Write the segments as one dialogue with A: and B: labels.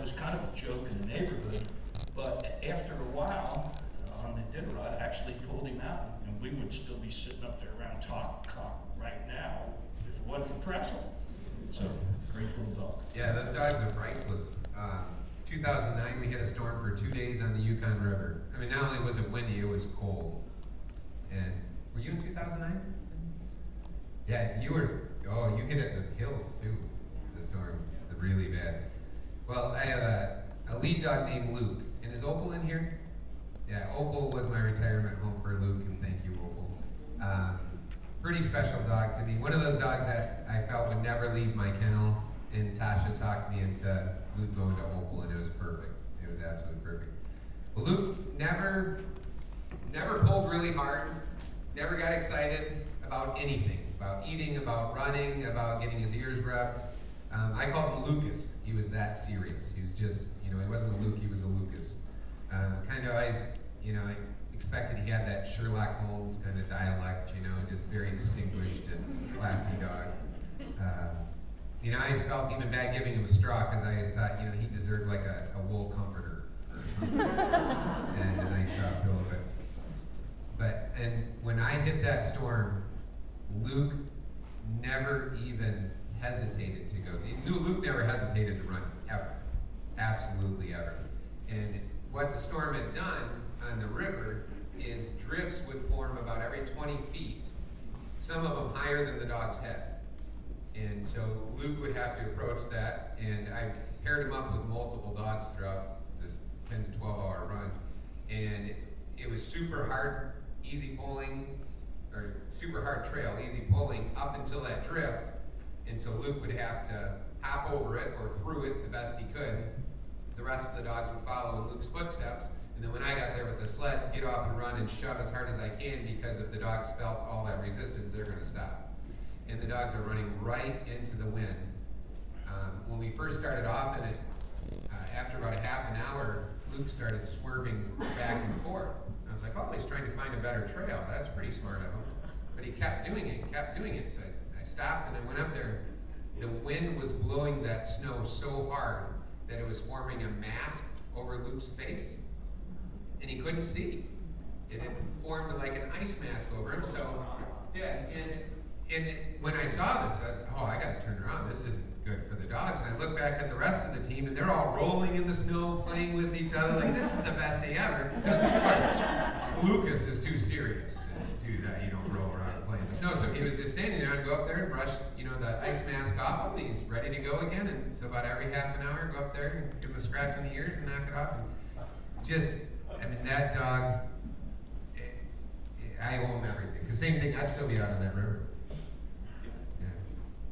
A: was kind of a joke in the neighborhood, but after a while, on the Iditarod, actually pulled him out, and we would still be sitting up there around Cock right now if it wasn't for Pretzel. So, great little dog.
B: Yeah, those dogs are priceless. 2009, we had a storm for 2 days on the Yukon River. I mean, not only was it windy, it was cold. And were you in 2009? Yeah, you were. Oh, you hit it in the hills too. The storm was really bad. Well, I have a lead dog named Luke. And is Opal in here? Yeah, Opal was my retirement home for Luke, and thank you, Opal. Pretty special dog to me. One of those dogs that I felt would never leave my kennel. And Tasha talked me into Luke going to Opal, and it was perfect. It was absolutely perfect. Well, Luke never pulled really hard, never got excited about anything, about eating, about running, about getting his ears roughed. I called him Lucas. He was that serious. He was just, he wasn't a Luke, he was a Lucas. Kind of always, I expected he had that Sherlock Holmes kind of dialect, just very distinguished and classy dog. I always felt even bad giving him a straw because I always thought, he deserved like a wool comforter or something and a nice pillow. And when I hit that storm, Luke never even hesitated to go. Luke never hesitated to run, ever. Absolutely ever. And what the storm had done on the river is drifts would form about every 20 feet, some of them higher than the dog's head. And so Luke would have to approach that, and I paired him up with multiple dogs throughout this 10 to 12 hour run. And it was super hard, easy pulling, or super hard trail, easy pulling up until that drift. And so Luke would have to hop over it or through it the best he could. The rest of the dogs would follow in Luke's footsteps. And then when I got there with the sled, get off and run and shove as hard as I can, because if the dogs felt all that resistance, they're going to stop. And the dogs are running right into the wind. When we first started off in it, after about a half an hour, Luke started swerving back and forth. I was like, oh, he's trying to find a better trail. That's pretty smart of him. But he kept doing it, So I stopped and I went up there. The wind was blowing that snow so hard that it was forming a mask over Luke's face, and he couldn't see. It had formed like an ice mask over him. So, yeah, and when I saw this, I was, I got to turn around. This isn't good for the dogs. And I look back at the rest of the team, and they're all rolling in the snow, playing with each other, like, this is the best day ever. Of course, Lucas is too serious to do that. You don't roll around and play in the snow. So he was just standing there and go up there and brush, the ice mask off him. He's ready to go again. And so about every half an hour, go up there and give him a scratch on the ears and knock it off. And that dog, I owe him everything. Because same thing, I'd still be out on that river.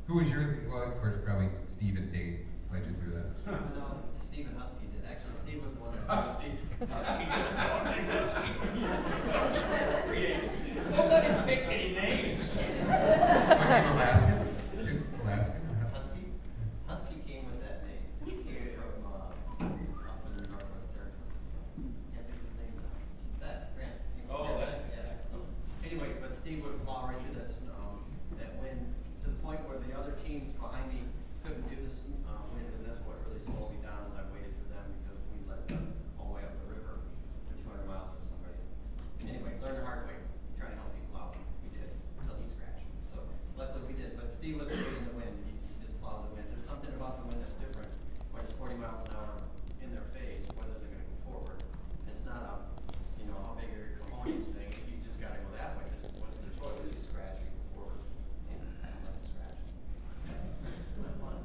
B: Who was your, well, of course, probably Steve and Dave led you through that.
C: No, Steve and Husky did. Actually, Steve was the one that
A: Husky That's creative. Don't let him pick any names.
B: What's your Alaskan? Alaskan?
C: Husky came with that name. He came from up in the Northwest Territories. Can't think of his name now. Grant. Yeah. So, anyway, but Steve would plow right through this, that wind, to the point where the other teams behind me couldn't do this wind, and that's what really slowed me down as I waited for them, because we let them all the way up the river for 200 miles for somebody. And anyway, learned the hard way, trying to help people out. We did, until he scratched. So luckily we did. But Steve was great in the wind. He just plowed the wind. There's something about the wind that's different when it's 40 miles an hour in their face, whether they're going to go forward. And it's not a, how big are your cojones thing. You just got to go that way. What's the choice? You scratch, you go forward. And I don't like to scratch. It's not fun.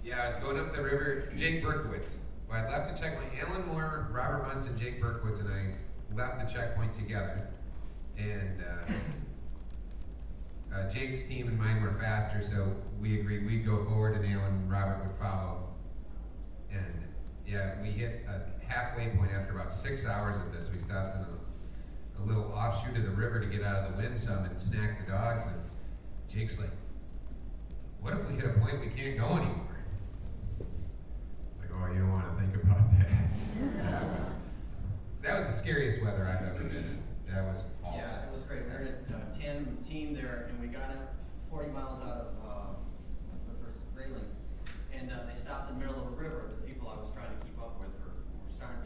B: Yeah, I was going up the river. Jake Berkowitz. Well, I'd left the checkpoint. Alan Moore, Robert Munson, Jake Berkowitz, and I left the checkpoint together. And Jake's team and mine were faster, so we agreed we'd go forward and Alan and Robert would follow. And yeah, we hit a halfway point after about 6 hours of this. We stopped in a little offshoot of the river to get out of the wind some and snack the dogs. And Jake's like, what if we hit a point we can't go anymore? Like, oh, you don't want to think about that. That was the scariest weather I've ever been in. That was awful.
C: Yeah, it was great. We were a tandem team there, and we got up 40 miles out of, what's the first, Grayling. stopped in the middle of a river. The people I was trying to keep up with were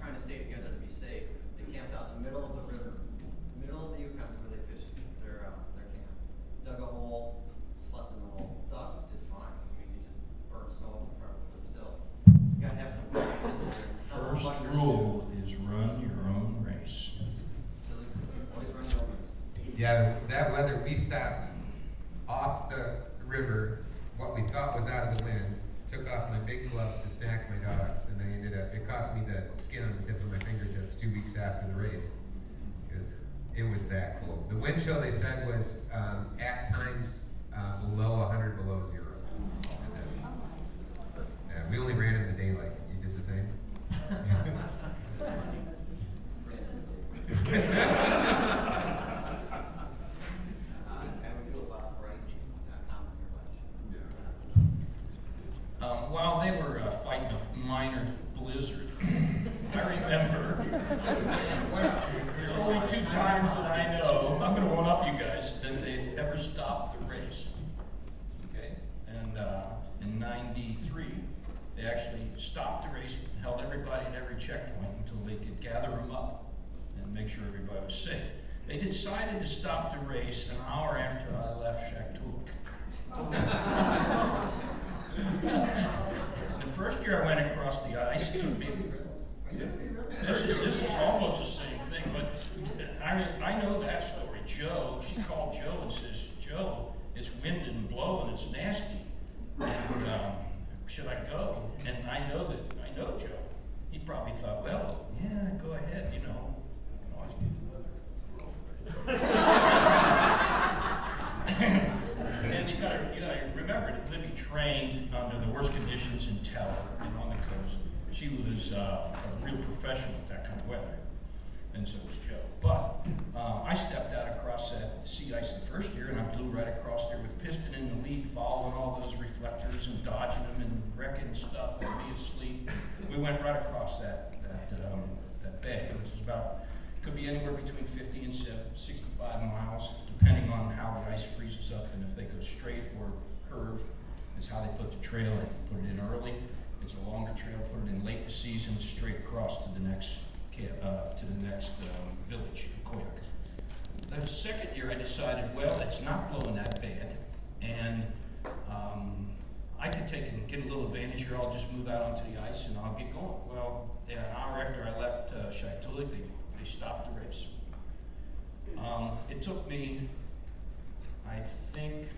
C: trying to stay together to be safe. They camped out in the middle of the river, middle of the Yukon where they fished their camp. Dug a hole, slept in the hole. Dogs did fine. I mean, you just burn snow up in front of them, but still, you gotta have some common sense here.
A: First rule is run your own race.
C: So always run your own race.
B: Yeah, that weather, we stopped off the river, what we thought was out of the wind, took off my big gloves to snack my dogs, and I ended up, it cost me the skin on the tip of my fingertips 2 weeks after the race, because it was that cold. The wind chill, they said, was at times below 100, below zero. Yeah, we only ran in the daylight. You did the same?
A: While they were fighting a minor blizzard, I remember there's only 2 times that I know, I'm going to one up you guys, that they ever stopped the race. Okay? And in '93, they actually stopped the race and held everybody at every checkpoint until they could gather them up and make sure everybody was safe. They decided to stop the race an hour after I left Shaktoolik. The first year I went across the ice, this is almost the same thing, but I know that story. Joe, she called Joe and says, Joe, it's wind and blowing, it's nasty, and should I go? And I know Joe. He probably thought, well, yeah, go ahead, you know. I can always get the weather. And you gotta remember that Libby trained under the worst conditions in Teller and on the coast. She was a real professional at that kind of weather, and so was Joe. But I stepped out across that sea ice the first year, and I blew right across there with Piston in the lead, following all those reflectors and dodging them and wrecking stuff and me asleep. We went right across that bay, which is could be anywhere between 50 and 65 miles, depending on how the ice freezes up and if they go straight or curve. Is how they put the trail in. Put it in early. It's a longer trail. Put it in late in the season, straight across to the next village, Koyak. The second year, I decided, well, it's not blowing that bad, and I could get a little advantage here. I'll just move out onto the ice and I'll get going. Well, an hour after I left Shaktoolik, they stopped the race. It took me, I think,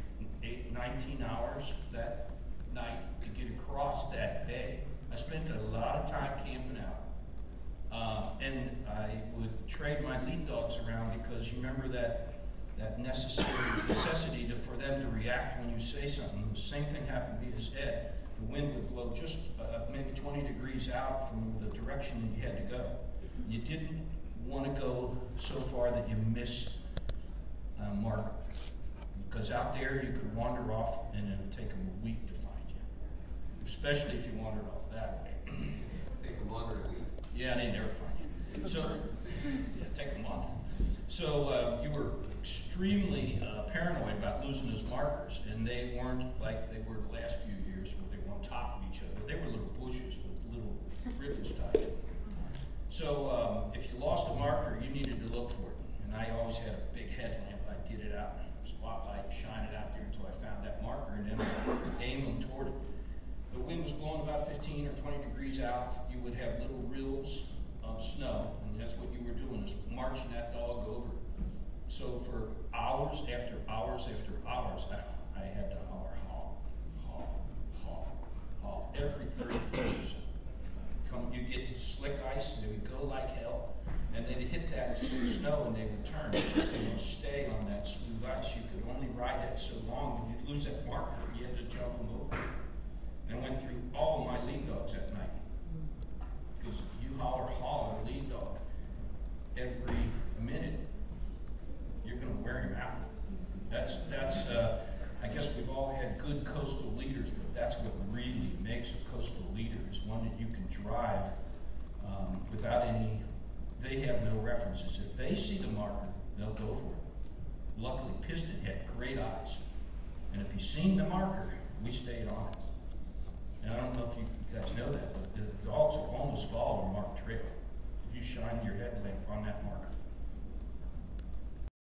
A: 19 hours that night to get across that bay. I spent a lot of time camping out. And I would trade my lead dogs around because you remember that necessity for them to react when you say something. The same thing happened to me as Ed. The wind would blow just maybe 20 degrees out from the direction that you had to go. You didn't want to go so far that you miss marker. Because out there you could wander off and it would take them a week to find you. Especially if you wandered off that way.
B: Take them longer a week.
A: Yeah, they never find you. So, yeah, take a month. So you were extremely paranoid about losing those markers, and they weren't like they were the last few years where they were on top of each other. They were little bushes with little ribbons tied to them. So if you lost a marker, you needed to look for it. And I always had a big headlamp. I'd get it out, spotlight, shine it out there until I found that marker, and then I'd aim them toward it. The wind was blowing about 15 or 20 degrees out. You would have little rills of snow, and that's what you were doing, is marching that dog over. So for hours after hours after hours, I had to holler, haul, haul, haul, haul, every 30 feet or so. You get slick ice, and they would go like hell, and they'd hit that snow and they would turn. Because they would stay on that smooth ice. You could only ride that so long. When you'd lose that marker, you had to jump them over. And I went through all my lead dogs that night. Because you holler a lead dog every minute, you're going to wear him out. That's I guess we've all had good coastal leaders, but that's what really makes a coastal leader, is one that you can drive without any, they have no references. If they see the marker, they'll go for it. Luckily, Piston had great eyes. And if he seen the marker, we stayed on it. And I don't know if you almost follow a marked trail. If you shine your headlamp on